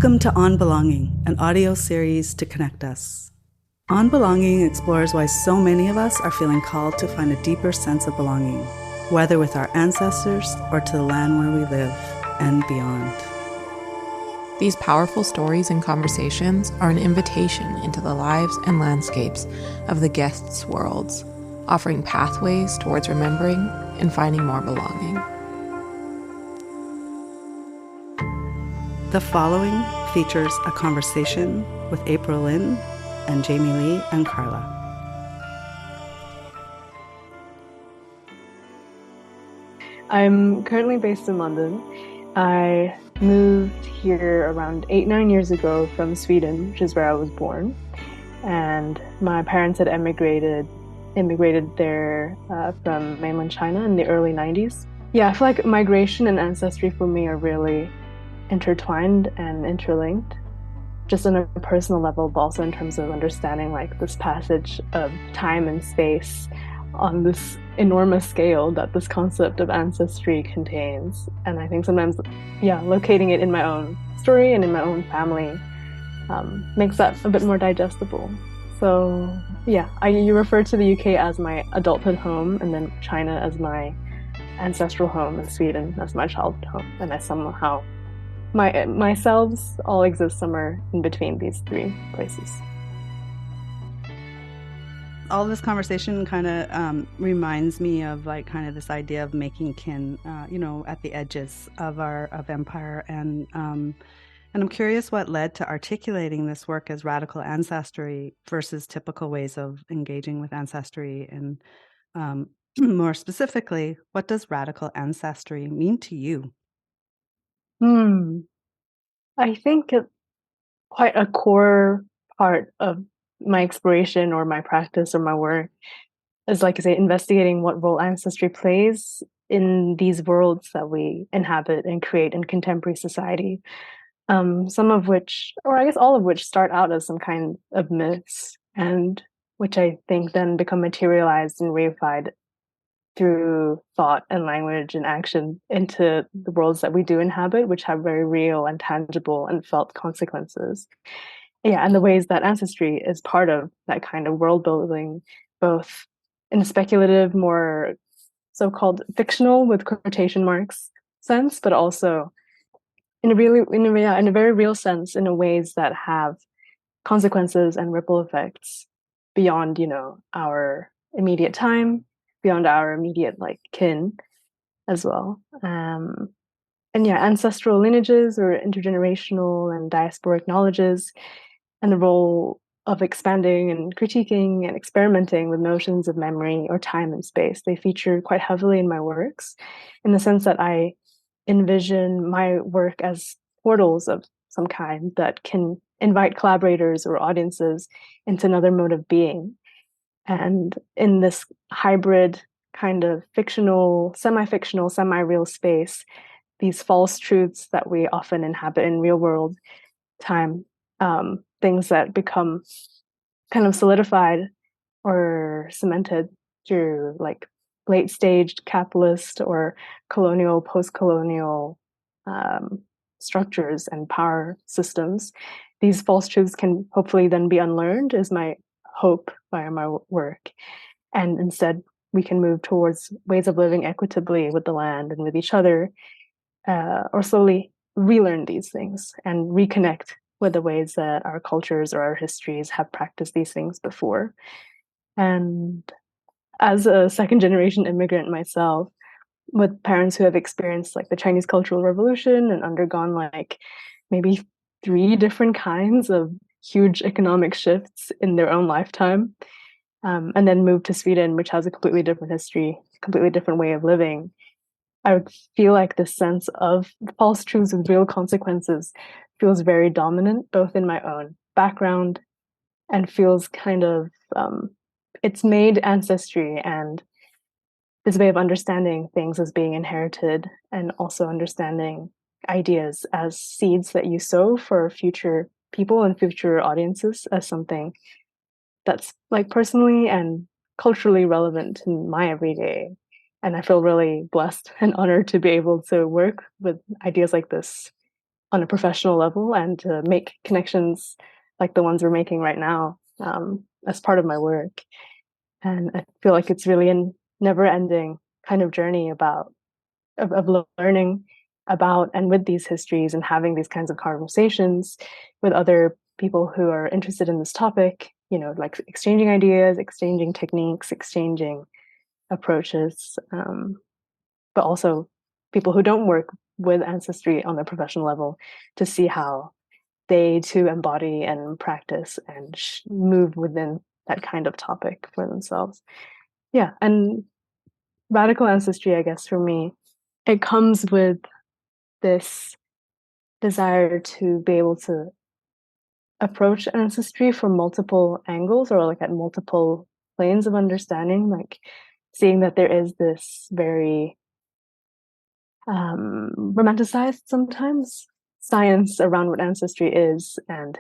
Welcome to On Belonging, an audio series to connect us. On Belonging explores why so many of us are feeling called to find a deeper sense of belonging, whether with our ancestors or to the land where we live and beyond. These powerful stories and conversations are an invitation into the lives and landscapes of the guests' worlds, offering pathways towards remembering and finding more belonging. The following features a conversation with April Lin and Jamie-Leigh and Carla. I'm currently based in London. I moved here around 8-9 years ago from Sweden, which is where I was born. And my parents had immigrated there from mainland China in the early 90s. Yeah, I feel like migration and ancestry for me are really intertwined and interlinked, just on a personal level, but also in terms of understanding like this passage of time and space on this enormous scale that this concept of ancestry contains. And I think sometimes, locating it in my own story and in my own family makes that a bit more digestible. So you refer to the UK as my adulthood home, and then China as my ancestral home, and Sweden as my childhood home. And I somehow myself all exist somewhere in between these three places. All this conversation kind of reminds me of like kind of this idea of making kin, at the edges of empire, and I'm curious what led to articulating this work as radical ancestry versus typical ways of engaging with ancestry, and more specifically, what does radical ancestry mean to you? I think it's quite a core part of my exploration or my practice or my work is, like I say, investigating what role ancestry plays in these worlds that we inhabit and create in contemporary society. Some of which, or I guess all of which, start out as some kind of myths, and which I think then become materialized and reified through thought and language and action into the worlds that we do inhabit, which have very real and tangible and felt consequences. Yeah, and the ways that ancestry is part of that kind of world building, both in a speculative, more so-called fictional with quotation marks sense, but also in a very real sense, in a ways that have consequences and ripple effects beyond, our immediate time, beyond our immediate kin as well. Ancestral lineages or intergenerational and diasporic knowledges, and the role of expanding and critiquing and experimenting with notions of memory or time and space. They feature quite heavily in my works, in the sense that I envision my work as portals of some kind that can invite collaborators or audiences into another mode of being. And in this hybrid kind of fictional, semi-fictional, semi-real space, these false truths that we often inhabit in real world time, things that become kind of solidified or cemented through like late staged capitalist or colonial, post-colonial structures and power systems. These false truths can hopefully then be unlearned, is my hope via my work. And instead, we can move towards ways of living equitably with the land and with each other, or slowly relearn these things and reconnect with the ways that our cultures or our histories have practiced these things before. And as a second generation immigrant myself, with parents who have experienced like the Chinese Cultural Revolution and undergone like maybe 3 different kinds of huge economic shifts in their own lifetime, and then moved to Sweden, which has a completely different history, completely different way of living, I would feel like the sense of false truths with real consequences feels very dominant, both in my own background, and feels kind of, it's made ancestry and this way of understanding things as being inherited, and also understanding ideas as seeds that you sow for future people and future audiences, as something that's like personally and culturally relevant to my everyday. And I feel really blessed and honored to be able to work with ideas like this on a professional level and to make connections like the ones we're making right now as part of my work. And I feel like it's really a never-ending kind of journey of learning about and with these histories and having these kinds of conversations with other people who are interested in this topic, like exchanging ideas, exchanging techniques, exchanging approaches, but also people who don't work with ancestry on the professional level to see how they too embody and practice and move within that kind of topic for themselves. Yeah, and radical ancestry, I guess, for me, it comes with this desire to be able to approach ancestry from multiple angles or like at multiple planes of understanding, like seeing that there is this very romanticized sometimes science around what ancestry is and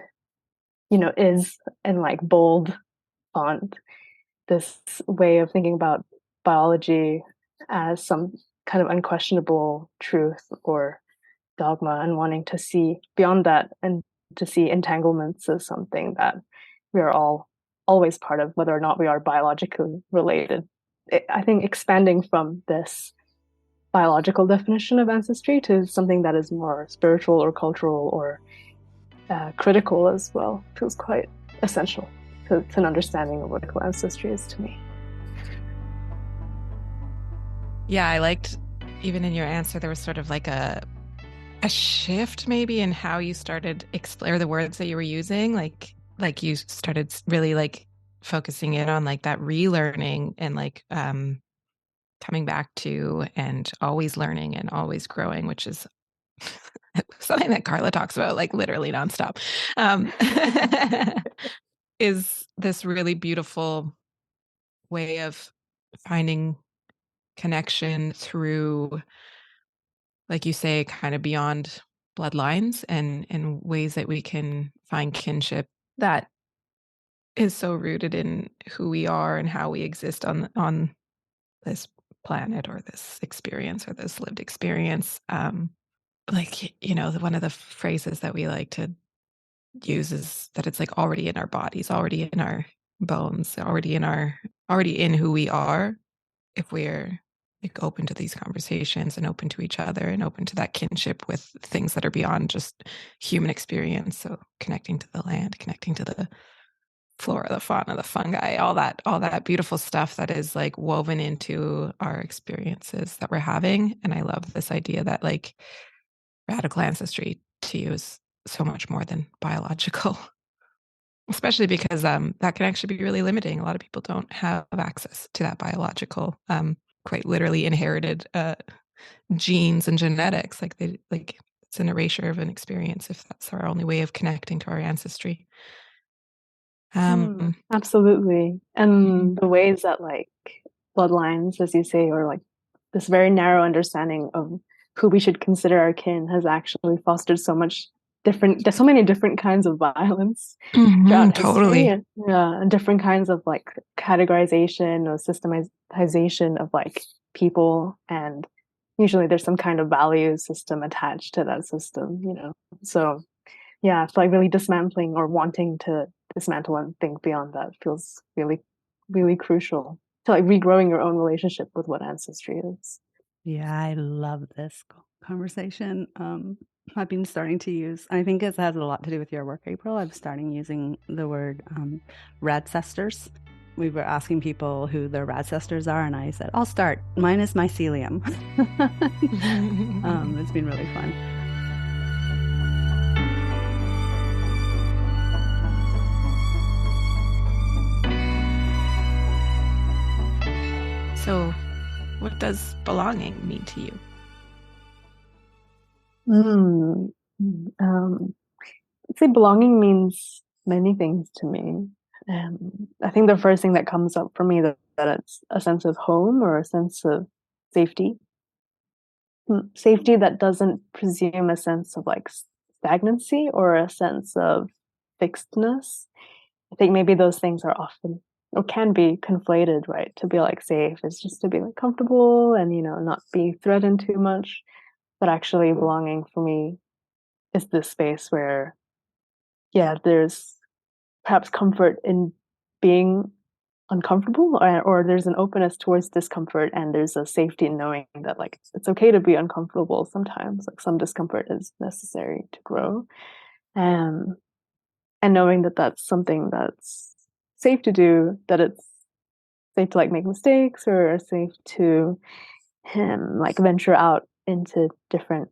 is in like bold font this way of thinking about biology as some kind of unquestionable truth or dogma and wanting to see beyond that and to see entanglements as something that we are all always part of, whether or not we are biologically related. I think expanding from this biological definition of ancestry to something that is more spiritual or cultural or critical as well feels quite essential to an understanding of what ancestry is to me. Yeah, I liked even in your answer, there was sort of like a shift maybe in how you started explore the words that you were using. Like you started really like focusing in on like that relearning and like coming back to and always learning and always growing, which is something that Carla talks about like literally nonstop. Is this really beautiful way of finding connection through, like you say, kind of beyond bloodlines and in ways that we can find kinship that is so rooted in who we are and how we exist on this planet or this experience or this lived experience. Like, one of the phrases that we like to use is that it's like already in our bodies, already in our bones, already in who we are if we're like open to these conversations and open to each other and open to that kinship with things that are beyond just human experience. So connecting to the land, connecting to the flora, the fauna, the fungi, all that beautiful stuff that is like woven into our experiences that we're having. And I love this idea that like radical ancestry to you is so much more than biological, especially because that can actually be really limiting. A lot of people don't have access to that biological, quite literally inherited genes and genetics. Like it's an erasure of an experience if that's our only way of connecting to our ancestry. Absolutely. And the ways that like bloodlines, as you say, or like this very narrow understanding of who we should consider our kin has actually fostered there's so many different kinds of violence throughout history. Totally. And different kinds of like categorization or systematization of like people. And usually there's some kind of value system attached to that system. So yeah, it's like really dismantling or wanting to dismantle and think beyond that feels really, really crucial to like regrowing your own relationship with what ancestry is. Yeah, I love this conversation. I've been starting to use, I think it has a lot to do with your work, April. I'm starting using the word radcestors. We were asking people who their radcestors are, and I said, I'll start. Mine is mycelium. It's been really fun. So, what does belonging mean to you? I'd say belonging means many things to me. I think the first thing that comes up for me that it's a sense of home or a sense of safety. Safety that doesn't presume a sense of like stagnancy or a sense of fixedness. I think maybe those things are often or can be conflated, right? To be like safe is just to be like comfortable and not be threatened too much. But actually belonging for me is this space where, yeah, there's perhaps comfort in being uncomfortable, or there's an openness towards discomfort, and there's a safety in knowing that like it's okay to be uncomfortable sometimes. Like some discomfort is necessary to grow. Um, and knowing that that's something that's safe to do, that it's safe to like make mistakes or safe to like venture out into different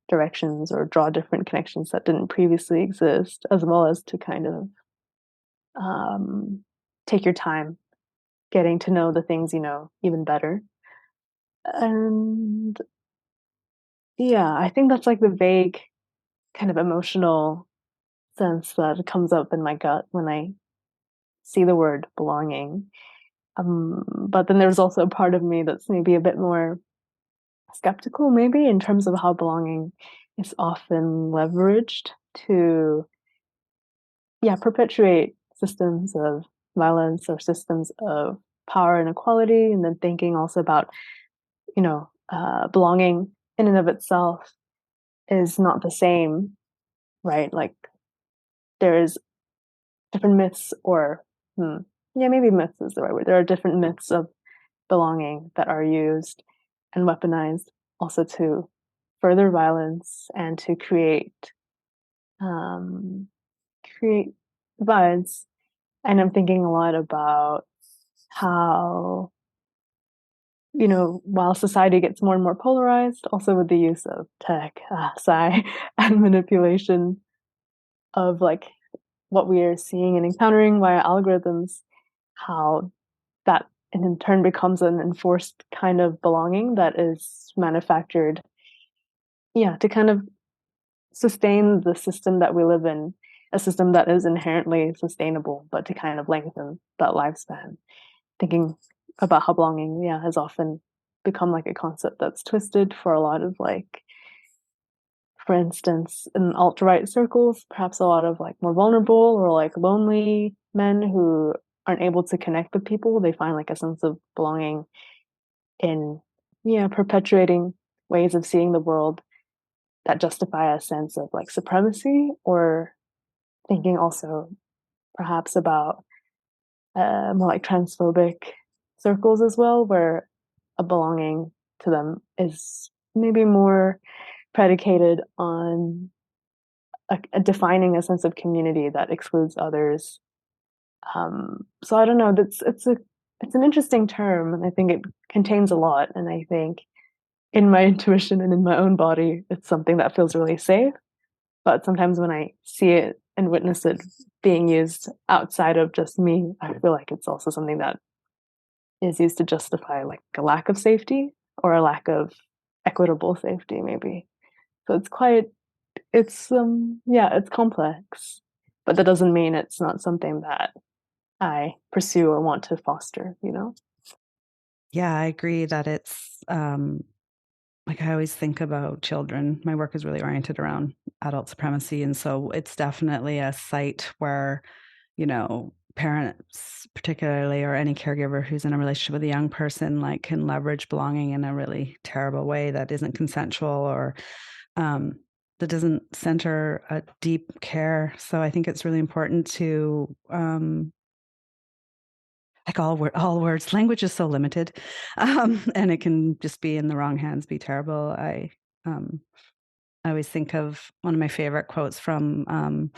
directions or draw different connections that didn't previously exist, as well as to kind of take your time getting to know the things you know even better. And yeah, I think that's like the vague kind of emotional sense that comes up in my gut when I see the word belonging. But then there's also a part of me that's maybe a bit more skeptical, maybe, in terms of how belonging is often leveraged to, yeah, perpetuate systems of violence or systems of power inequality. And then thinking also about, belonging in and of itself is not the same, right? Like there's different myths, or yeah, maybe myths is the right word. There are different myths of belonging that are used and weaponized also to further violence and to um, create divides. And I'm thinking a lot about how, while society gets more and more polarized, also with the use of tech, sci, and manipulation of like what we are seeing and encountering via algorithms, how that in turn becomes an enforced kind of belonging that is manufactured, yeah, to kind of sustain the system that we live in, a system that is inherently sustainable, but to kind of lengthen that lifespan. Thinking about how belonging, yeah, has often become like a concept that's twisted for a lot of like, for instance, in alt-right circles, perhaps a lot of like more vulnerable or like lonely men who aren't able to connect with people. They find like a sense of belonging in, yeah, perpetuating ways of seeing the world that justify a sense of like supremacy, or thinking also perhaps about more like transphobic circles as well, where a belonging to them is maybe more predicated on defining a sense of community that excludes others. So I don't know. It's an interesting term, and I think it contains a lot. And I think in my intuition and in my own body, it's something that feels really safe. But sometimes when I see it and witness it being used outside of just me, I feel like it's also something that is used to justify like a lack of safety or a lack of equitable safety, maybe. So yeah, it's complex, but that doesn't mean it's not something that I pursue or want to foster. Yeah, I agree that it's like I always think about children. My work is really oriented around adult supremacy. And so it's definitely a site where, parents particularly, or any caregiver who's in a relationship with a young person, like can leverage belonging in a really terrible way that isn't consensual, or that doesn't center a deep care. So I think it's really important to like all words, language is so limited, and it can just be in the wrong hands, be terrible. Um, I always think of one of my favorite quotes from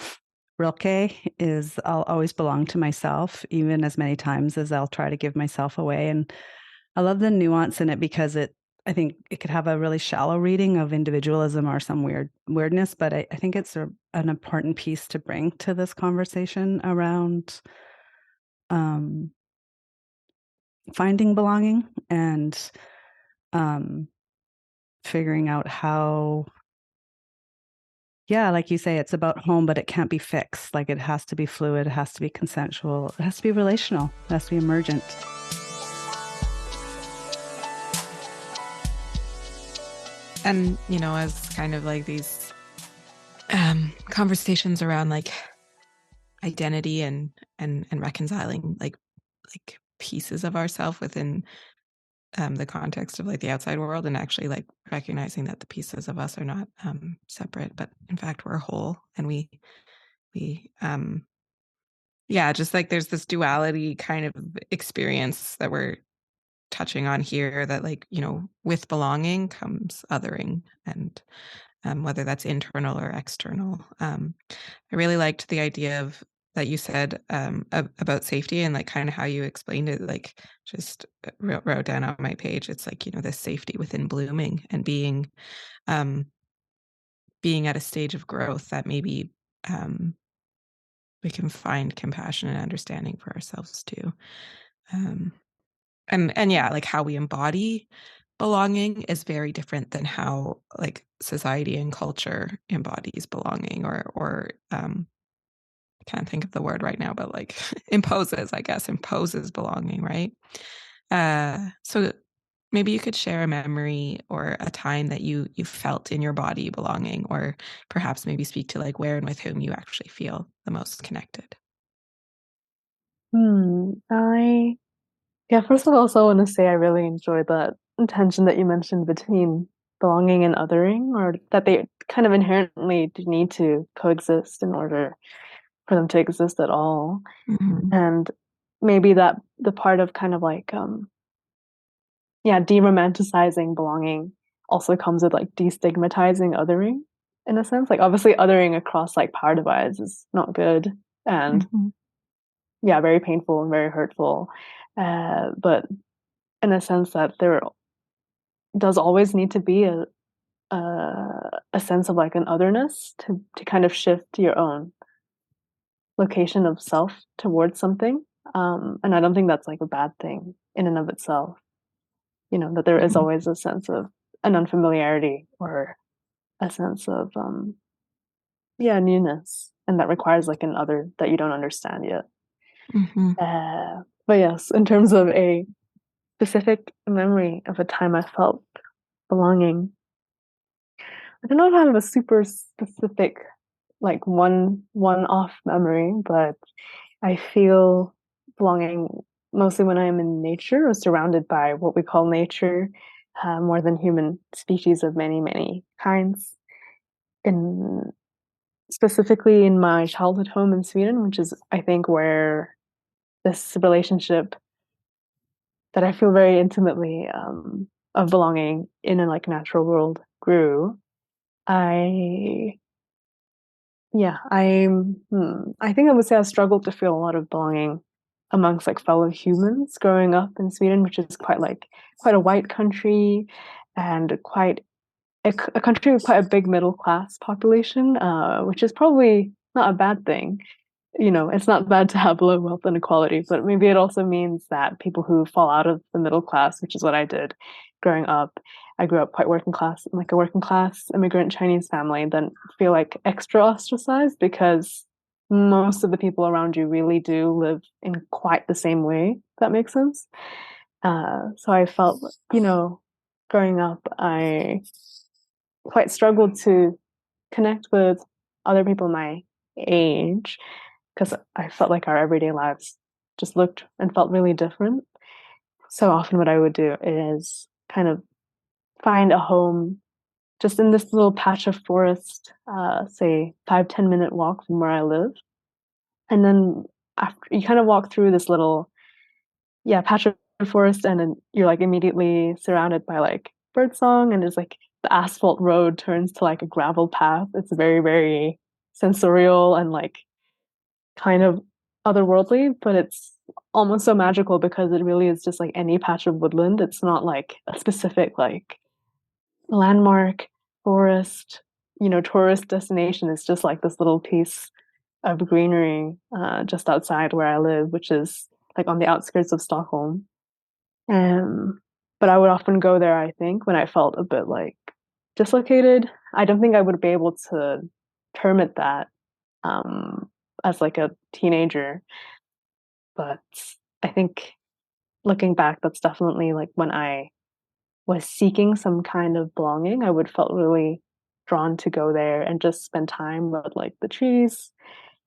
Rilke is, "I'll always belong to myself, even as many times as I'll try to give myself away." And I love the nuance in it, because I think it could have a really shallow reading of individualism or some weirdness, but I think it's an important piece to bring to this conversation around um, finding belonging and um, figuring out how, yeah, like you say, it's about home, but it can't be fixed. Like it has to be fluid, it has to be consensual, it has to be relational, it has to be emergent. And, as kind of like these conversations around like identity and reconciling like pieces of ourself within the context of like the outside world, and actually like recognizing that the pieces of us are not separate, but in fact we're whole, and we yeah, just like there's this duality kind of experience that we're touching on here, that like, you know, with belonging comes othering, and whether that's internal or external. I really liked the idea of that you said about safety, and like kind of how you explained it, like just wrote down on my page. It's like, you know, this safety within blooming and um, being at a stage of growth that maybe um, we can find compassion and understanding for ourselves too. Um, and yeah, like how we embody belonging is very different than how like society and culture embodies belonging, or I can't think of the word right now, but like imposes, I guess, imposes belonging, right? So maybe you could share a memory or a time that you felt in your body belonging, or perhaps maybe speak to like where and with whom you actually feel the most connected. I Yeah, first of all, also want to say I really enjoy that tension that you mentioned between belonging and othering, or that they kind of inherently do need to coexist in order for them to exist at all. Mhm. And maybe that the part of kind of like yeah, de-romanticizing belonging also comes with like destigmatizing othering in a sense. Like obviously othering across like power divides is not good and Mhm. yeah, very painful and very hurtful. But in a sense that there does always need to be a sense of like an otherness to kind of shift your own location of self towards something. And I don't think that's like a bad thing in and of itself. You know, that there is Mhm. always a sense of an unfamiliarity or a sense of yeah, newness. And that requires like an other that you don't understand yet. Mhm. But yes, in terms of a specific memory of a time I felt belonging, I don't know if I have a super specific like one-off memory, but I feel belonging mostly when I'm in nature or surrounded by what we call nature, more than human species of many, many kinds. In specifically in my childhood home in Sweden, which is I think where this relationship that I feel very intimately of belonging in a like natural world grew. I Yeah, I think I would say I struggled to feel a lot of belonging amongst like fellow humans growing up in Sweden, which is quite a white country and quite a country with quite a big middle class population, which is probably not a bad thing. You know, it's not bad to have low wealth inequality, but maybe it also means that people who fall out of the middle class, which is what I did growing up, I grew up quite working class, like a working class immigrant Chinese family, then feel like extra ostracized because most of the people around you really do live in quite the same way, if that makes sense. So I felt, you know, growing up, I quite struggled to connect with other people my age because I felt like our everyday lives just looked and felt really different. So often, what I would do is kind of find a home just in this little patch of forest, say 5-10 minute walk from where I live. And then after you kind of walk through this little, yeah, patch of forest, and then you're like immediately surrounded by like birdsong, and there's like the asphalt road turns to like a gravel path. It's very, very sensorial and like kind of otherworldly, but it's almost so magical because it really is just like any patch of woodland. It's not like a specific like landmark forest, you know, tourist destination. It's just like this little piece of greenery just outside where I live, which is like on the outskirts of Stockholm. Um, but I would often go there, I think, when I felt a bit like dislocated. I don't think I would be able to term it that um, as like a teenager, but I think looking back, that's definitely like when I was seeking some kind of belonging, I would felt really drawn to go there and just spend time with like the trees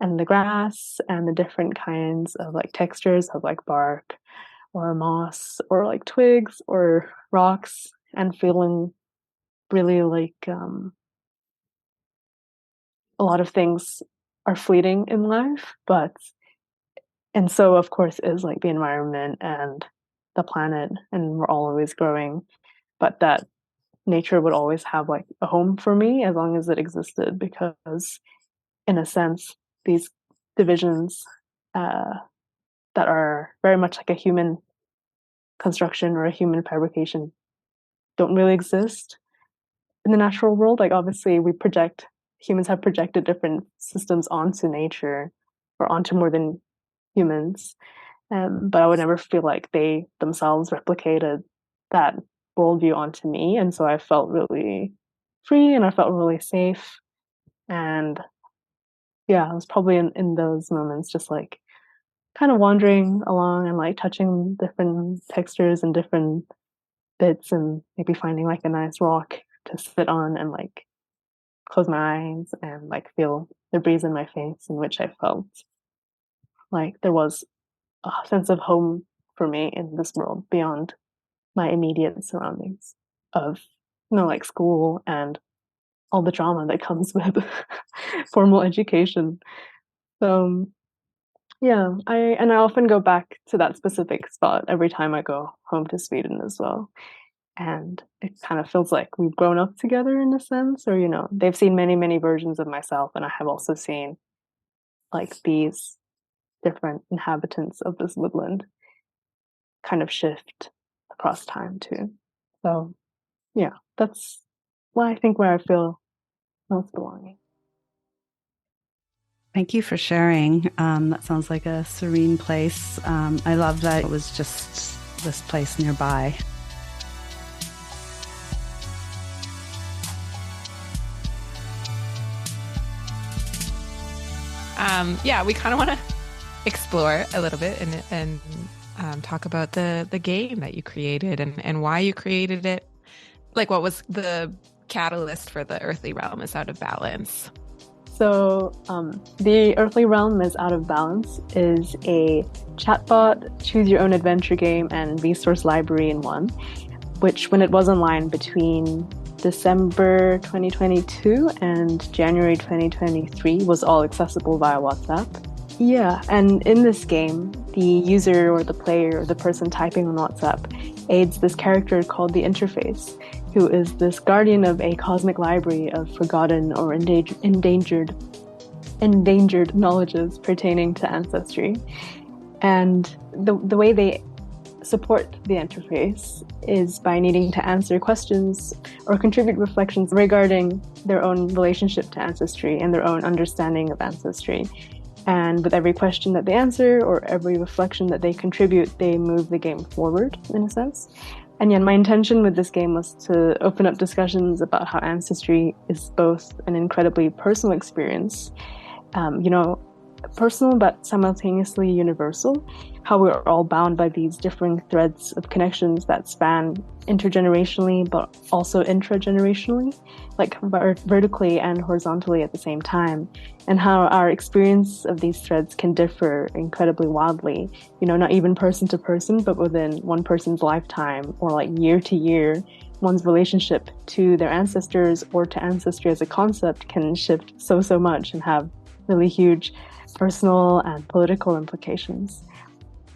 and the grass and the different kinds of like textures of like bark or moss or like twigs or rocks, and feeling really like a lot of things are fleeting in life, but and so of course is like the environment and the planet, and we're all always growing, but that nature would always have like a home for me as long as it existed, because in a sense these divisions uh, that are very much like a human construction or a human fabrication don't really exist in the natural world. Like obviously we project humans have projected different systems onto nature or onto more than humans, but I would never feel like they themselves replicated that worldview onto me, and so I felt really free and I felt really safe. And yeah, I was probably in those moments just like kind of wandering along and like touching different textures and different bits, and maybe finding like a nice rock to sit on and like close my eyes and like feel the breeze in my face, in which I felt like there was a sense of home for me in this world beyond my immediate surroundings of, like school and all the drama that comes with formal education. So yeah, I often go back to that specific spot every time I go home to Sweden as well. And it kind of feels like we've grown up together in a sense, or they've seen many, many versions of myself, and I have also seen like these different inhabitants of this woodland kind of shift across time too. So yeah, that's why I think where I feel most belonging. Thank you for sharing. That sounds like a serene place. I love that it was just this place nearby. Yeah, we kind of want to explore a little bit and talk about the game that you created and why you created it. Like, what was the catalyst for the earthly realm is out of balance? So, the Earthly Realm is Out of Balance is a chatbot, choose your own adventure game, and resource library in one, which, when it was online between December 2022 and January 2023, was all accessible via WhatsApp. Yeah, and in this game, the user or the player or the person typing on WhatsApp aids this character called the Interface, who is this guardian of a cosmic library of forgotten or endangered knowledges pertaining to ancestry. And the way they support the interface is by needing to answer questions or contribute reflections regarding their own relationship to ancestry and their own understanding of ancestry. And with every question that they answer or every reflection that they contribute, they move the game forward, in a sense. And yet my intention with this game was to open up discussions about how ancestry is both an incredibly personal experience, personal but simultaneously universal, how we're all bound by these differing threads of connections that span intergenerationally but also intragenerationally, like vertically and horizontally at the same time, and how our experience of these threads can differ incredibly wildly, not even person to person, but within one person's lifetime or like year to year. One's relationship to their ancestors or to ancestry as a concept can shift so much and have really huge personal and political implications.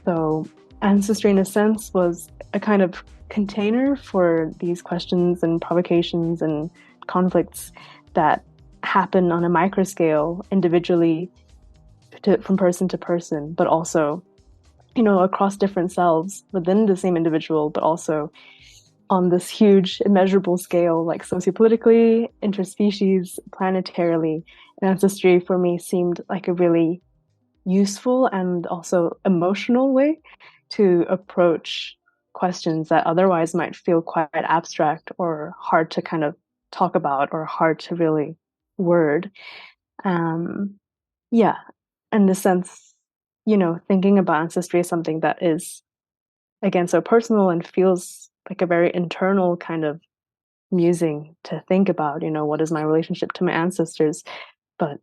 So ancestry, in a sense, was a kind of container for these questions and provocations and conflicts that happen on a micro scale individually from person to person, but also, across different selves within the same individual, but also on this huge, immeasurable scale, like sociopolitically, interspecies, planetarily. And ancestry for me seemed like a really useful and also emotional way to approach questions that otherwise might feel quite abstract or hard to kind of talk about or hard to really word. Yeah, in the sense, thinking about ancestry is something that is, again, so personal and feels like a very internal kind of musing to think about, what is my relationship to my ancestors? But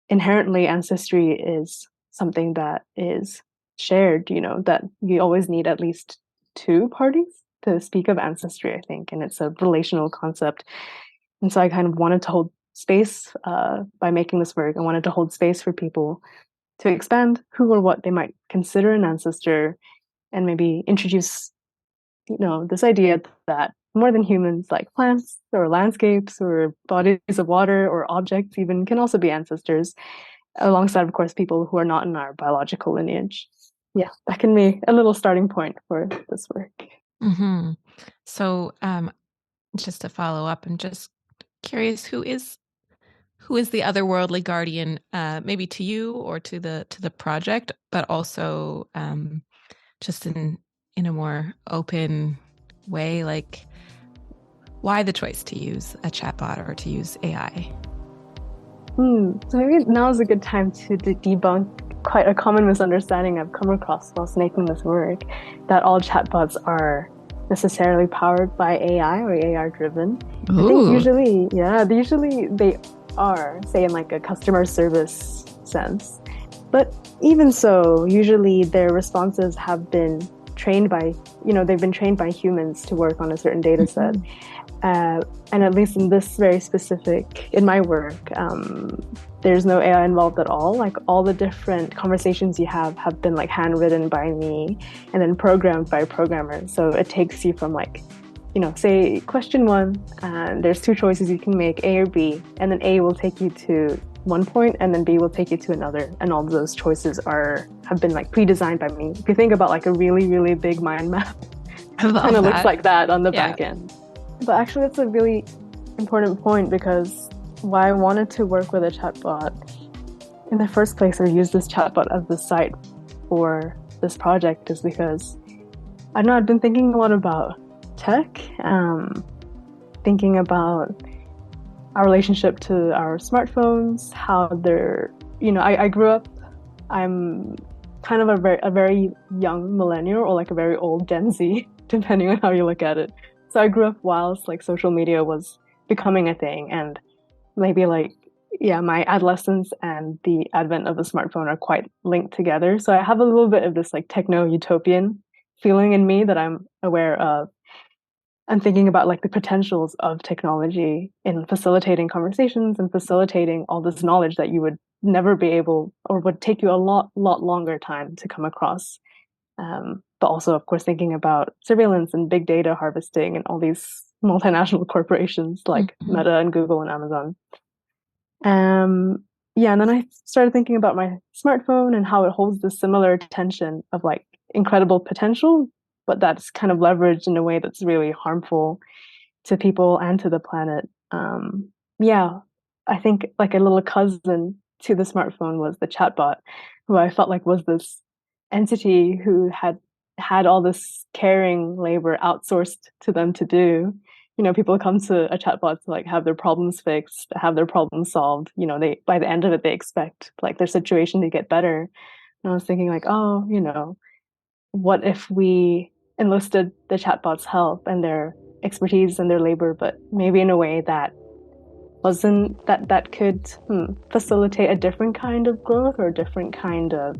inherently, ancestry is something that is shared, that you always need at least two parties to speak of ancestry, I think, and it's a relational concept. And so I kind of wanted to hold space by making this work. I wanted to hold space for people to expand who or what they might consider an ancestor, and maybe introduce, this idea that more than humans, like plants or landscapes or bodies of water or objects even, can also be ancestors, alongside, of course, people who are not in our biological lineage. Yeah, that can be a little starting point for this work. Mm-hmm. So, just to follow up, I'm just curious, who is the otherworldly guardian, maybe to you or to the project, but also just in a more open way, like why the choice to use a chatbot or to use AI? So maybe now is a good time to debunk quite a common misunderstanding I've come across whilst making this work, that all chatbots are necessarily powered by AI or AI driven. Ooh. I think usually they are, say in like a customer service sense. But even so, usually their responses have been trained by, they've been trained by humans to work on a certain data set. And at least in this very specific, in my work, there's no AI involved at all. Like all the different conversations you have been like handwritten by me and then programmed by a programmer. So it takes you from like, say question 1, and there's 2 choices you can make, A or B, and then A will take you to one point and then B will take you to another. And all of those choices have been like pre-designed by me. If you think about like a really, really big mind map, it kind of looks like that on the back end. But actually, that's a really important point, because why I wanted to work with a chatbot in the first place, or use this chatbot as the site for this project, is because I don't know, I've been thinking a lot about tech, thinking about our relationship to our smartphones, how they're, I grew up, I'm kind of a very young millennial, or like a very old Gen Z, depending on how you look at it. So I grew up whilst like social media was becoming a thing, and maybe like, my adolescence and the advent of the smartphone are quite linked together. So I have a little bit of this like techno-utopian feeling in me that I'm aware of. I'm thinking about like the potentials of technology in facilitating conversations and facilitating all this knowledge that you would never be able, or would take you a lot longer time to come across. But also, of course, thinking about surveillance and big data harvesting and all these multinational corporations like Meta and Google and Amazon. And then I started thinking about my smartphone and how it holds this similar tension of like incredible potential, but that's kind of leveraged in a way that's really harmful to people and to the planet. I think like a little cousin to the smartphone was the chatbot, who I felt like was this entity who had all this caring labor outsourced to them to do. People come to a chatbot to like have their problems fixed, have their problems solved. They, by the end of it, they expect like their situation to get better. And I was thinking like, what if we enlisted the chatbot's help and their expertise and their labor, but maybe in a way that could facilitate a different kind of growth or a different kind of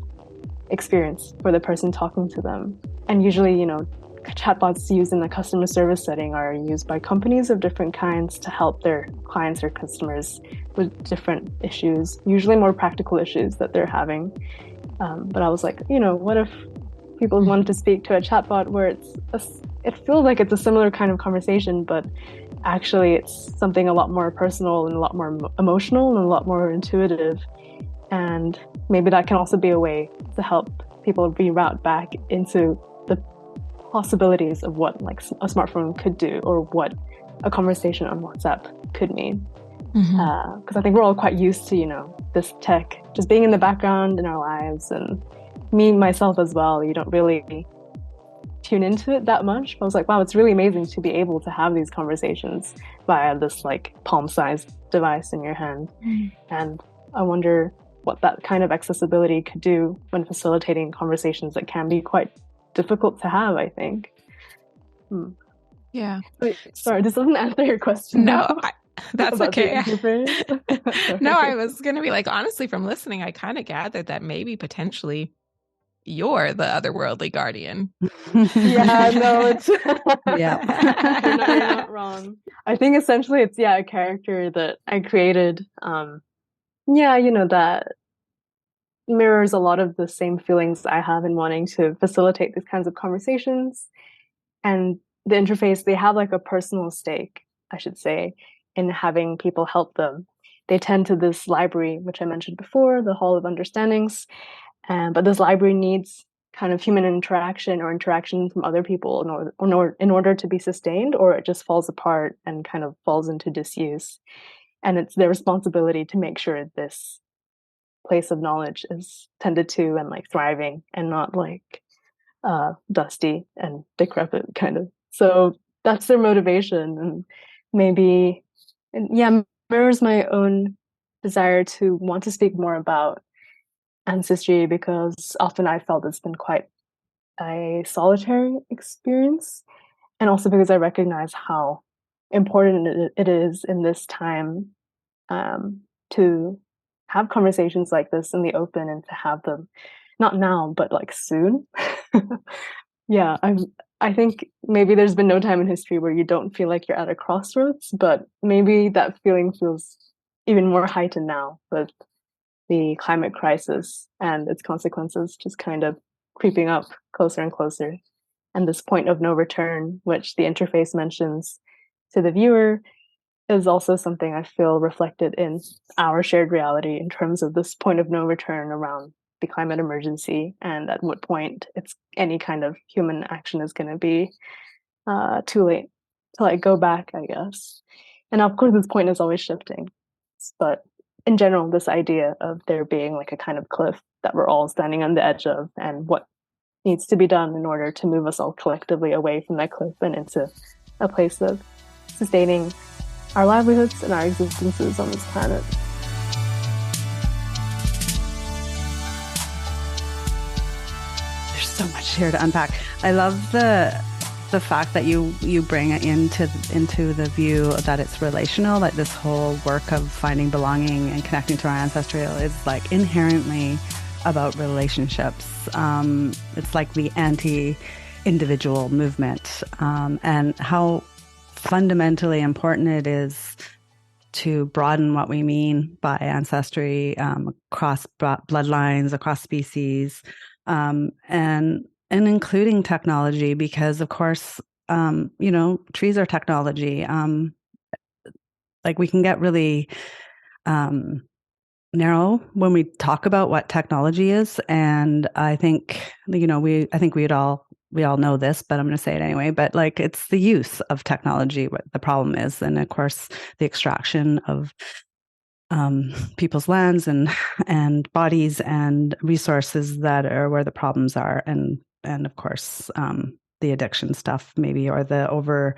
experience for the person talking to them. And usually, chatbots used in the customer service setting are used by companies of different kinds to help their clients or customers with different issues, usually more practical issues that they're having. But I was like, what if people wanted to speak to a chatbot where it feels like it's a similar kind of conversation, but actually it's something a lot more personal and a lot more emotional and a lot more intuitive. And maybe that can also be a way to help people reroute back into the possibilities of what like a smartphone could do, or what a conversation on WhatsApp could mean. Because I think we're all quite used to, this tech just being in the background in our lives, and me, myself as well, you don't really tune into it that much. But I was like, wow, it's really amazing to be able to have these conversations via this like palm-sized device in your hand. And I wonder what that kind of accessibility could do when facilitating conversations that can be quite difficult to have, I think. Yeah. Wait, sorry, this doesn't answer your question. No, that's okay. Okay. No, I was going to be like, honestly, from listening, I kind of gathered that maybe potentially you're the otherworldly guardian. Yeah, no, it's Yeah. you're not wrong. I think essentially it's a character that I created. That mirrors a lot of the same feelings I have in wanting to facilitate these kinds of conversations. And the interface, they have like a personal stake, I should say, in having people help them. They tend to this library, which I mentioned before, the Hall of Understandings. But this library needs kind of human interaction or interaction from other people in order to be sustained, or it just falls apart and kind of falls into disuse. And it's their responsibility to make sure this place of knowledge is tended to and like thriving and not like dusty and decrepit kind of. So that's their motivation, and maybe, and yeah, mirrors my own desire to want to speak more about ancestry, because often I felt it's been quite a solitary experience, and also because I recognize how important it is in this time, to have conversations like this in the open and to have them not now but like soon. Yeah, I think maybe there's been no time in history where you don't feel like you're at a crossroads, but maybe that feeling feels even more heightened now with the climate crisis and its consequences just kind of creeping up closer and closer. And this point of no return, which the interface mentions to the viewer, is also something I feel reflected in our shared reality in terms of this point of no return around the climate emergency, and at what point it's any kind of human action is going to be too late to like go back, I guess. And of course, this point is always shifting, but in general, this idea of there being like a kind of cliff that we're all standing on the edge of, and what needs to be done in order to move us all collectively away from that cliff and into a place of sustaining our livelihoods and our existences on this planet. There's so much here to unpack. I love the fact that you bring it into the view that it's relational, like this whole work of finding belonging and connecting to our ancestry is like inherently about relationships. It's like the anti-individual movement, and how fundamentally important it is to broaden what we mean by ancestry, across bloodlines, across species, and including technology, because of course, trees are technology. Like we can get really narrow when we talk about what technology is, and I think we all know this, but I'm going to say it anyway. But like, it's the use of technology what the problem is, and of course, the extraction of people's lands and bodies and resources that are where the problems are, and of course, the addiction stuff maybe, or the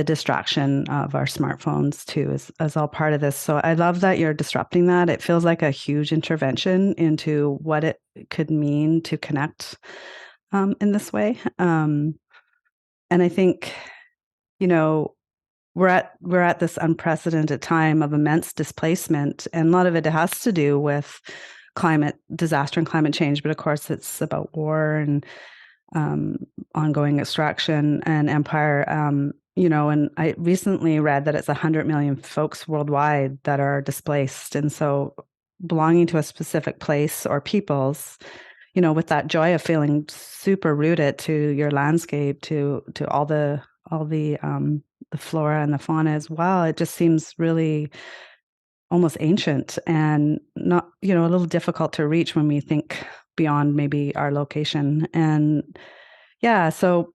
distraction of our smartphones too is all part of this. So I love that you're disrupting that. It feels like a huge intervention into what it could mean to connect in this way. And I think, we're at this unprecedented time of immense displacement, and a lot of it has to do with climate disaster and climate change. But of course, it's about war and ongoing extraction and empire. And I recently read that it's 100 million folks worldwide that are displaced, and so belonging to a specific place or peoples, with that joy of feeling super rooted to your landscape, to all the flora and the fauna as well. It just seems really almost ancient and not, a little difficult to reach when we think beyond maybe our location. And yeah, so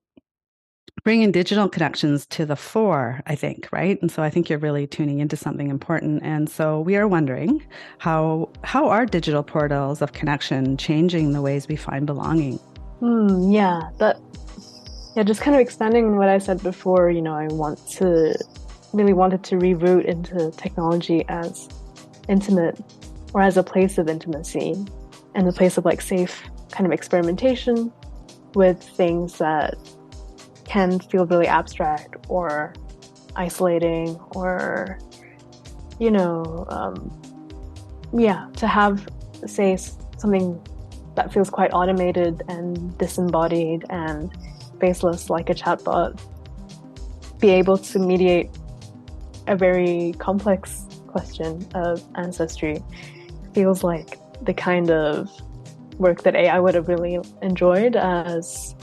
bringing digital connections to the fore, I think, right? And so I think you're really tuning into something important. And so we are wondering how are digital portals of connection changing the ways we find belonging? Just kind of extending on what I said before, I really wanted to reroute into technology as intimate, or as a place of intimacy, and a place of like safe kind of experimentation with things that can feel really abstract or isolating, or to have, say, something that feels quite automated and disembodied and faceless like a chatbot be able to mediate a very complex question of ancestry feels like the kind of work that AI would have really enjoyed as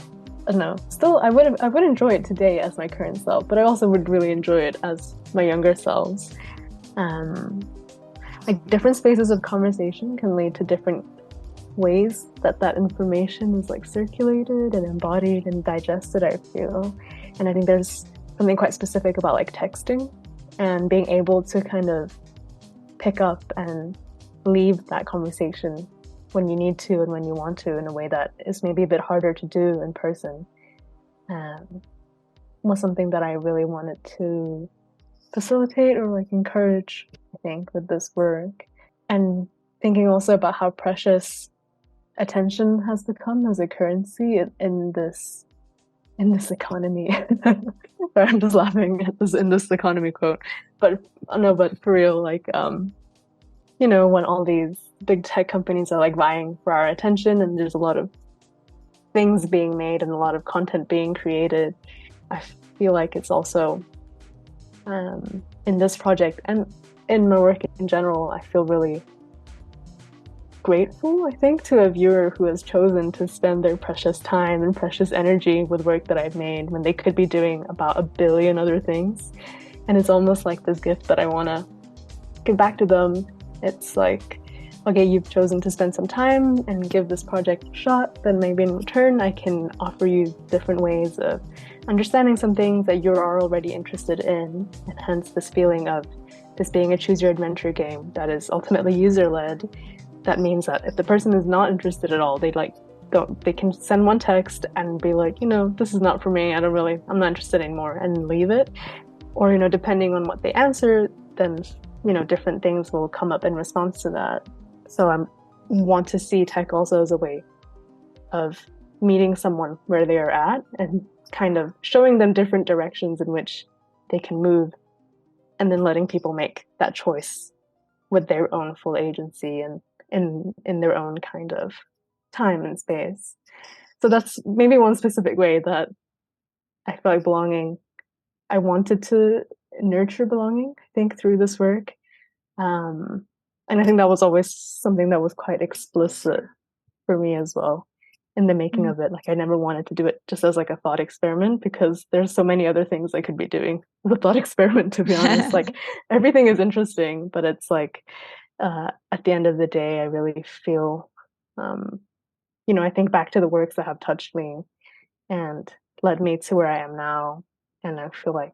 I don't know. Still, I would enjoy it today as my current self, but I also would really enjoy it as my younger selves. Um, like different spaces of conversation can lead to different ways that that information is like circulated and embodied and digested, I feel. And I think there's something quite specific about like texting and being able to kind of pick up and leave that conversation when you need to and when you want to in a way that is maybe a bit harder to do in person. Was something that I really wanted to facilitate or like encourage, I think, with this work. And thinking also about how precious attention has become as a currency in this economy. Sorry, I'm just laughing at this in this economy quote. But no, but for real, like you know, when all these big tech companies are like vying for our attention and there's a lot of things being made and a lot of content being created, I feel like it's also in this project and in my work in general, I feel really grateful, I think, to a viewer who has chosen to spend their precious time and precious energy with work that I've made when they could be doing about a billion other things. And it's almost like this gift that I want to give back to them. It's like, okay, you've chosen to spend some time and give this project a shot, then maybe in return I can offer you different ways of understanding some things that you're already interested in, and hence this feeling of this being a choose your adventure game that is ultimately user-led. That means that if the person is not interested at all, they can send one text and be like, you know, this is not for me, I'm not interested anymore, and leave it. Or, you know, depending on what they answer, then, you know, different things will come up in response to that. So I want to see tech also as a way of meeting someone where they are at and kind of showing them different directions in which they can move, and then letting people make that choice with their own full agency and in their own kind of time and space. So that's maybe one specific way that I feel like belonging. I wanted to nurture belonging, I think, through this work. And I think that was always something that was quite explicit for me as well in the making of it. Like I never wanted to do it just as like a thought experiment because there's so many other things I could be doing with a thought experiment, to be honest. Like everything is interesting, but it's like at the end of the day, I really feel, you know, I think back to the works that have touched me and led me to where I am now. And I feel like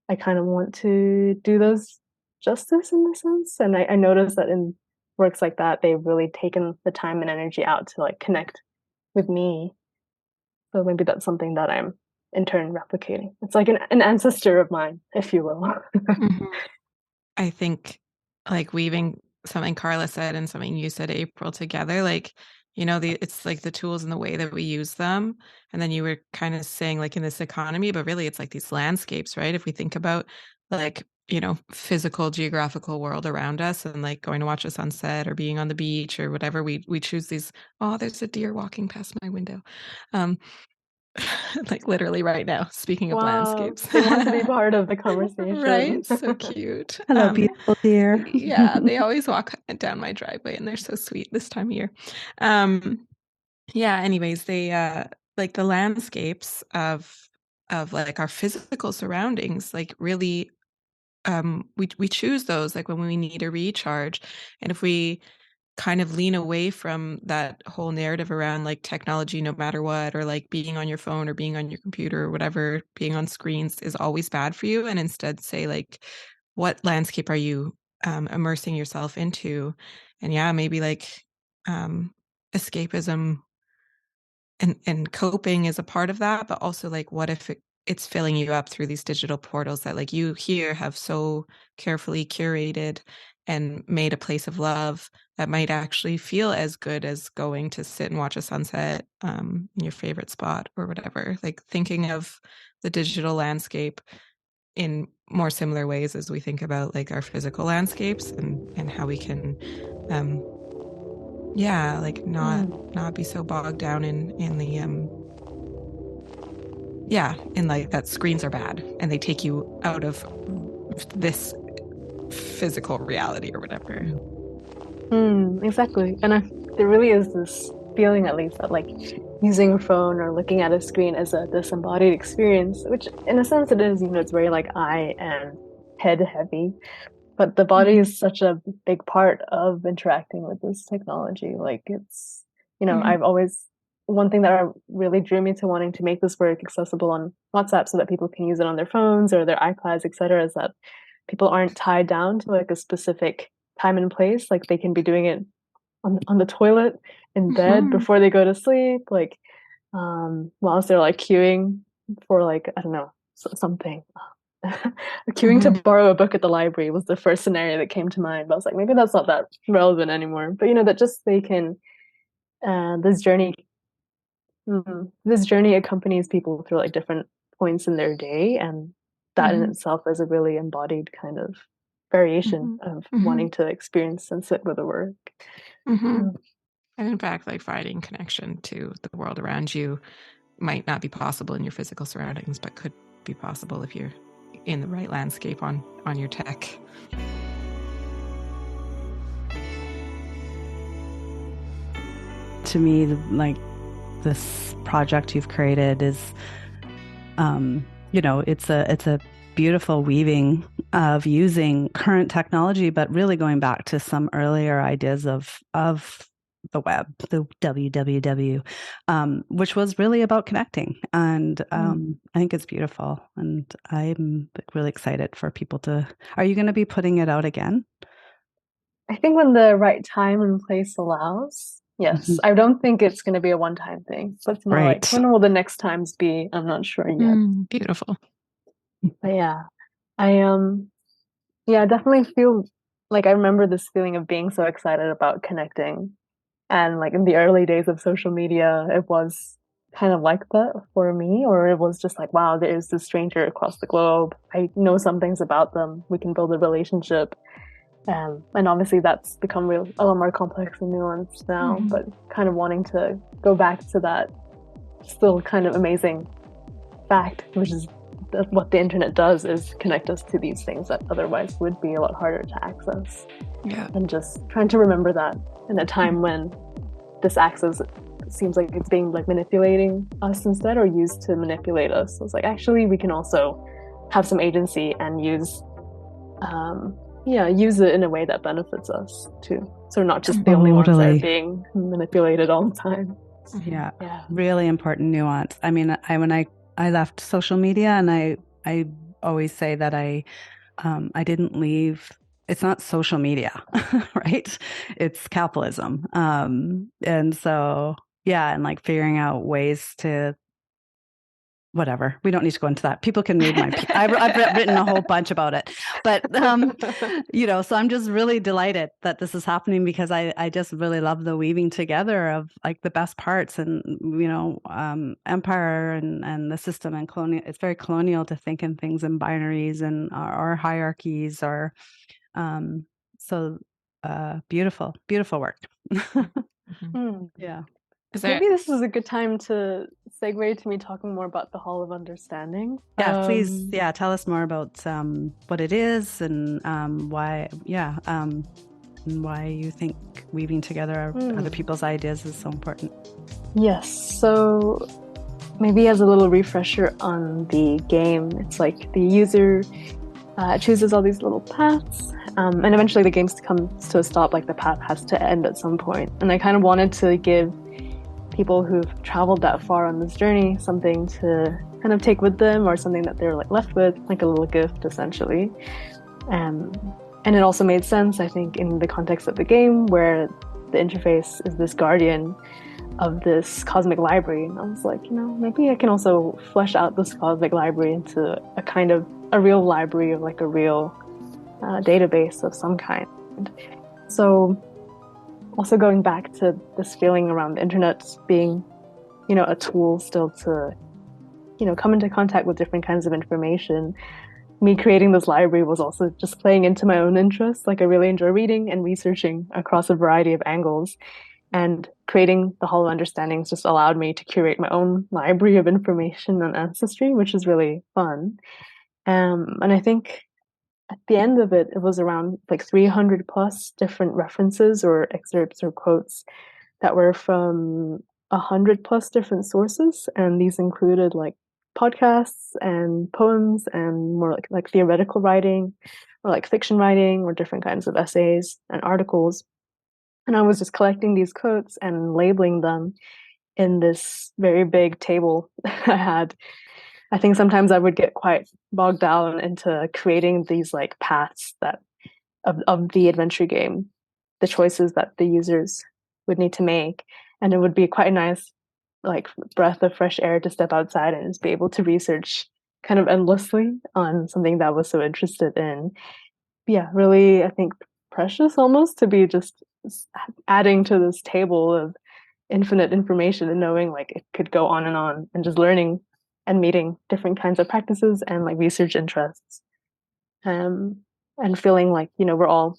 I kind of want to do those justice in a sense. And I noticed that in works like that, they've really taken the time and energy out to like connect with me. So maybe that's something that I'm in turn replicating. It's like an ancestor of mine, if you will. Mhm. I think like weaving something Carla said and something you said, April, together, like, you know, it's like the tools and the way that we use them. And then you were kind of saying like in this economy, but really it's like these landscapes, right? If we think about like, you know, physical geographical world around us and like going to watch a sunset or being on the beach or whatever, we choose these, oh, there's a deer walking past my window. Um, like literally right now, speaking of Wow, landscapes. they want to be part of the Right? conversation. So cute. Hello, beautiful dear. Yeah, they always walk down my driveway and they're so sweet this time of year. Um, yeah, anyways, they like the landscapes of like our physical surroundings, like really we choose those like when we need a recharge. And if we kind of lean away from that whole narrative around like technology no matter what, or like being on your phone or being on your computer or whatever, being on screens is always bad for you, and instead say like what landscape are you immersing yourself into. And yeah, maybe like escapism and coping is a part of that, but also like what if it's filling you up through these digital portals that like you here have so carefully curated and made a place of love that might actually feel as good as going to sit and watch a sunset in your favorite spot or whatever. Like thinking of the digital landscape in more similar ways as we think about like our physical landscapes and how we can um, Yeah, like Mm. not be so bogged down in the yeah, in like that screens are bad and they take you out of this physical reality or whatever. Exactly. And there really is this feeling, at least, that like using a phone or looking at a screen is a disembodied experience, which in a sense it is, it's very like eye and head heavy. But the body Mm-hmm. is such a big part of interacting with this technology. Like Mm-hmm. I've always, one thing that really drew me to wanting to make this work accessible on WhatsApp so that people can use it on their phones or their iPads, etc., is that people aren't tied down to like a specific time and place. Like they can be doing it on the toilet, in bed, Mm-hmm. before they go to sleep, like whilst they're like queuing for like, I don't know, something. Queuing to Mm-hmm. borrow a book at the library was the first scenario that came to mind. But I was like, maybe that's not that relevant anymore. But that just they can this journey this journey accompanies people through like different points in their day, and that in Mm-hmm. itself is a really embodied kind of variation Mm-hmm. of Mm-hmm. wanting to experience and sit with the work. Mm-hmm. Mm. And in fact, like finding connection to the world around you might not be possible in your physical surroundings, but could be possible if you're in the right landscape on your tech. To me, like this project you've created is, it's a beautiful weaving of using current technology, but really going back to some earlier ideas of the web, the WWW, which was really about connecting. And I think it's beautiful, and I'm really excited for people to. Are you going to be putting it out again? I think when the right time and place allows, yes. Mhm. I don't think it's going to be a one-time thing. So it's more like, Right. when will the next times be? I'm not sure yet. Beautiful. But yeah, I yeah, I definitely feel like I remember this feeling of being so excited about connecting. And like in the early days of social media, it was kind of like that for me, or it was just like, wow, there is this stranger across the globe. I know some things about them. We can build a relationship. And obviously that's become a lot more complex and nuanced now, Mm-hmm. but kind of wanting to go back to that still kind of amazing fact, which is that what the internet does is connect us to these things that otherwise would be a lot harder to access. Yeah. And just trying to remember that in a time when this access seems like it's being like manipulating us instead, or used to manipulate us. So it's like, actually we can also have some agency and use it in a way that benefits us too. So we're not just the only ones that are Totally. being manipulated all the time. Mm-hmm. Yeah. Yeah. Really important nuance. I mean, when I left social media, and I always say that I didn't leave. It's not social media, right? It's capitalism. And so yeah, and like figuring out ways to whatever. We don't need to go into that. People can read my. I've written a whole bunch about it, but so I'm just really delighted that this is happening, because I just really love the weaving together of like the best parts, and empire and the system and colonial. It's very colonial to think in things in binaries and or hierarchies or um. So beautiful, beautiful work. Mm-hmm. Hmm. Yeah. Is there Maybe this is a good time to segue to me talking more about the Hall of Understanding. Yeah, please. Yeah, tell us more about what it is and why. Yeah, and why you think weaving together other hmm. people's ideas is so important. Yes. So maybe as a little refresher on the game, it's like the user chooses all these little paths, and eventually the game comes to a stop. Like the path has to end at some point. And I kind of wanted to give people who've traveled that far on this journey something to kind of take with them, or something that they're like left with, like a little gift essentially. Um, and it also made sense, I think, in the context of the game, where the interface is this guardian of this cosmic library. And I was like, maybe I can also flesh out this cosmic library into a kind of a real library, or like a real database of some kind. So also going back to this feeling around the internet being, a tool still to, come into contact with different kinds of information. Me creating this library was also just playing into my own interests. Like I really enjoy reading and researching across a variety of angles. And creating the Hollow Understandings just allowed me to curate my own library of information on ancestry, which is really fun. And I think at the end of it, it was around like 300 plus different references or excerpts or quotes that were from 100 plus different sources. And these included like podcasts and poems and more like theoretical writing or like fiction writing or different kinds of essays and articles. And I was just collecting these quotes and labeling them in this very big table I had. I think sometimes I would get quite bogged down into creating these like paths that of the adventure game, the choices that the users would need to make. And it would be quite a nice like breath of fresh air to step outside and just be able to research kind of endlessly on something that I was so interested in. Yeah, really, I think precious almost to be just adding to this table of infinite information and knowing like it could go on and just learning and meeting different kinds of practices and like research interests. Um, and feeling like, we're all,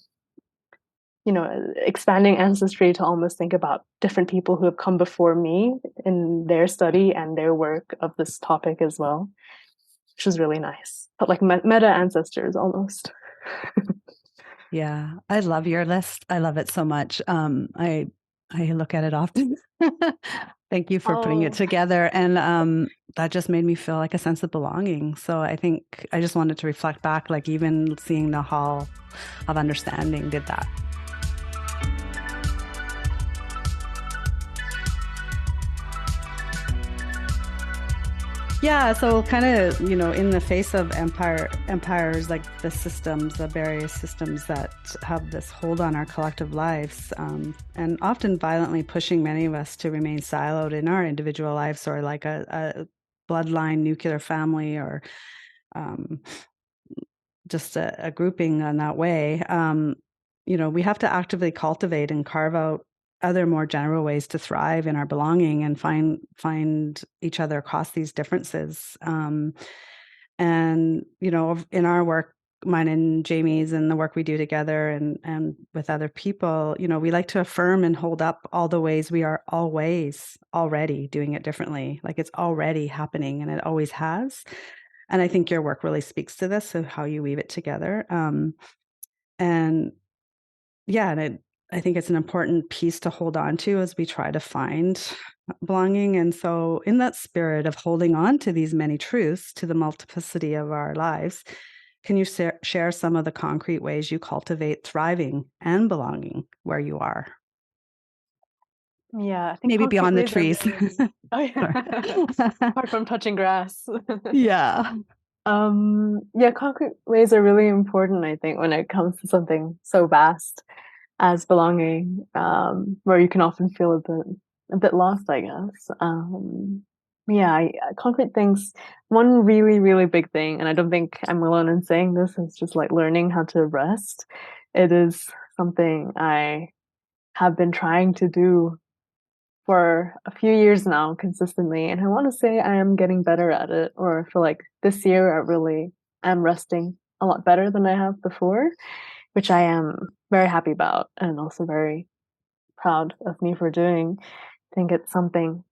expanding ancestry to almost think about different people who have come before me in their study and their work of this topic as well, which was really nice. But like meta ancestors almost. Yeah, I love your list. I love it so much. I look at it often. Thank you for putting it Oh, together. And that just made me feel like a sense of belonging. So I think I just wanted to reflect back, like even seeing the Hall of Understanding did that. Yeah, so kind of, in the face of empires, like the systems, the various systems that have this hold on our collective lives, and often violently pushing many of us to remain siloed in our individual lives, or like a bloodline nuclear family, or um, just a grouping in that way. We have to actively cultivate and carve out other more general ways to thrive in our belonging and find each other across these differences. And in our work, mine and Jamie's, and the work we do together and with other people, we like to affirm and hold up all the ways we are always already doing it differently. Like it's already happening and it always has. And I think your work really speaks to this, of how you weave it together. And yeah, I think it's an important piece to hold on to as we try to find belonging. And so, in that spirit of holding on to these many truths, to the multiplicity of our lives, can you share some of the concrete ways you cultivate thriving and belonging where you are? yeah, I think Maybe concrete beyond the ways are trees. really. Oh yeah. Apart from touching grass. Yeah. Yeah, concrete ways are really important, I think, when it comes to something so vast as belonging, where you can often feel a bit lost, I guess. Yeah, concrete things. One really, really big thing, and I don't think I'm alone in saying this, is just like learning how to rest. It is something I have been trying to do for a few years now consistently, and I want to say I am getting better at it, or I feel like this year I really am resting a lot better than I have before, which I am very happy about and also very proud of me for doing. I think it's something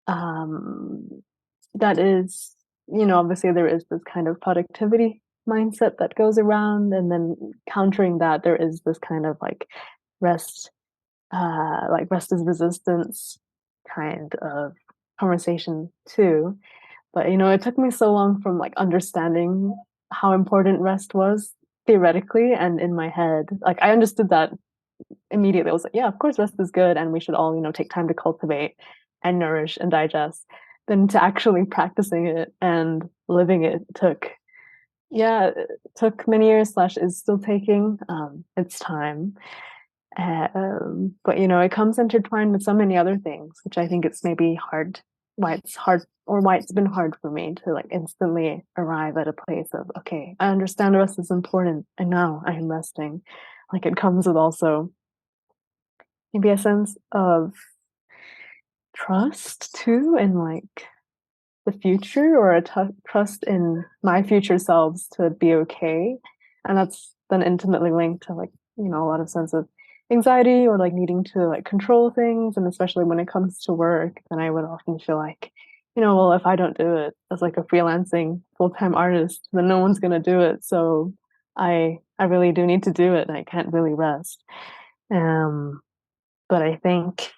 um, that is, obviously there is this kind of productivity mindset that goes around, and then countering that, there is this kind of rest, like rest is resistance kind of conversation too. But it took me so long from like understanding how important rest was theoretically and in my head. Like I understood that immediately. I was like, yeah, of course rest is good and we should all, take time to cultivate and nourish and digest. Then to actually practicing it and living it took many years slash is still taking its time. But it comes intertwined with so many other things, which I think it's maybe hard, why it's hard, or why it's been hard for me to like instantly arrive at a place of, okay, I understand rest is important and now I am resting. Like it comes with also maybe a sense of trust too, in like the future, or trust in my future selves to be okay. And that's then intimately linked to like, a lot of sense of anxiety or like needing to like control things, and especially when it comes to work, then I would often feel like, well, if I don't do it as like a freelancing full-time artist, then no one's gonna do it. So I really do need to do it, and I can't really rest. Um, but I think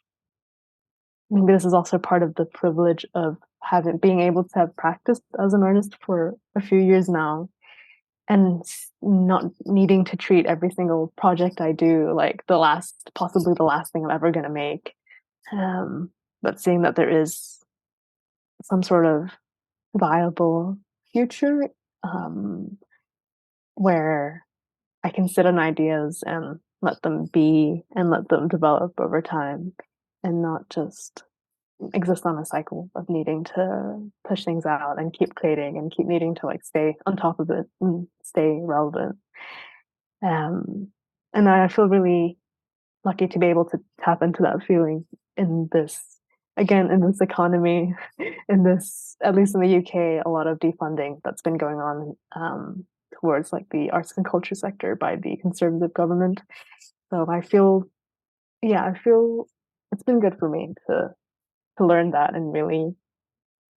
maybe this is also part of the privilege of being able to have practiced as an artist for a few years now, and not needing to treat every single project I do like possibly the last thing I'm ever going to make. But seeing that there is some sort of viable future, um, where I can sit on ideas and let them be and let them develop over time, and not just exist on a cycle of needing to push things out and keep creating and keep needing to like stay on top of it and stay relevant. Um, and I feel really lucky to be able to tap into that feeling in this economy, in this, at least in the UK, a lot of defunding that's been going on towards like the arts and culture sector by the Conservative government. So I feel it's been good for me to learn that and really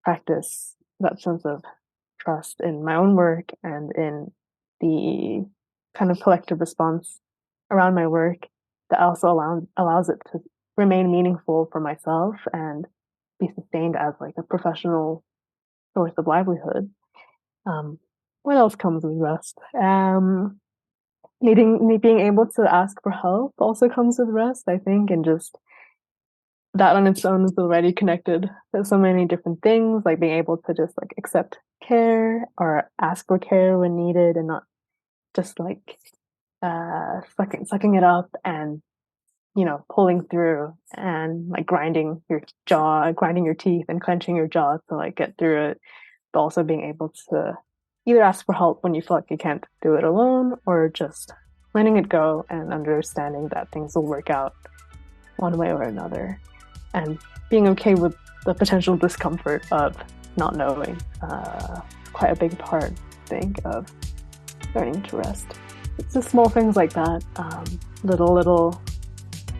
practice that sense of trust in my own work and in the kind of collective response around my work that also allows it to remain meaningful for myself and be sustained as like a professional source of livelihood. Um, what else comes with rest? Being able to ask for help also comes with rest, I think, and just that on its own is already connected to so many different things, like being able to just like accept care or ask for care when needed, and not just like sucking it up and pulling through and like grinding your teeth and clenching your jaw to like get through it, but also being able to either ask for help when you feel like you can't do it alone, or just letting it go and understanding that things will work out one way or another, and being okay with the potential discomfort of not knowing. Quite a big part, I think, of learning to rest. It's just small things like that, little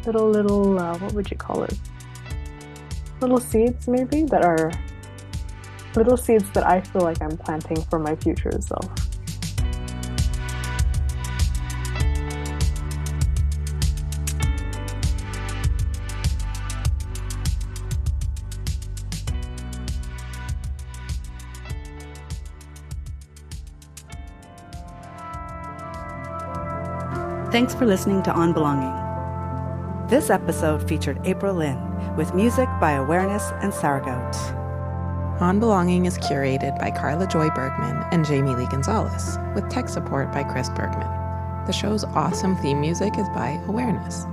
what would you call it? Little seeds, maybe, that are little seeds that I feel like I'm planting for my future self. Thanks for listening to On Belonging. This episode featured April Lin with music by Awareness and Sargoat. On Belonging is curated by Carla Joy Bergman and Jamie-Leigh Gonzalez, with tech support by Chris Bergman. The show's awesome theme music is by Awareness.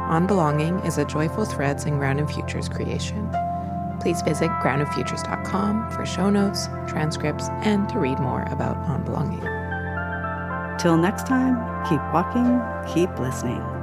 On Belonging is a Joyful Threads and Ground and Futures creation. Please visit groundandfutures.com for show notes, transcripts, and to read more about On Belonging. Till next time, keep walking, keep listening.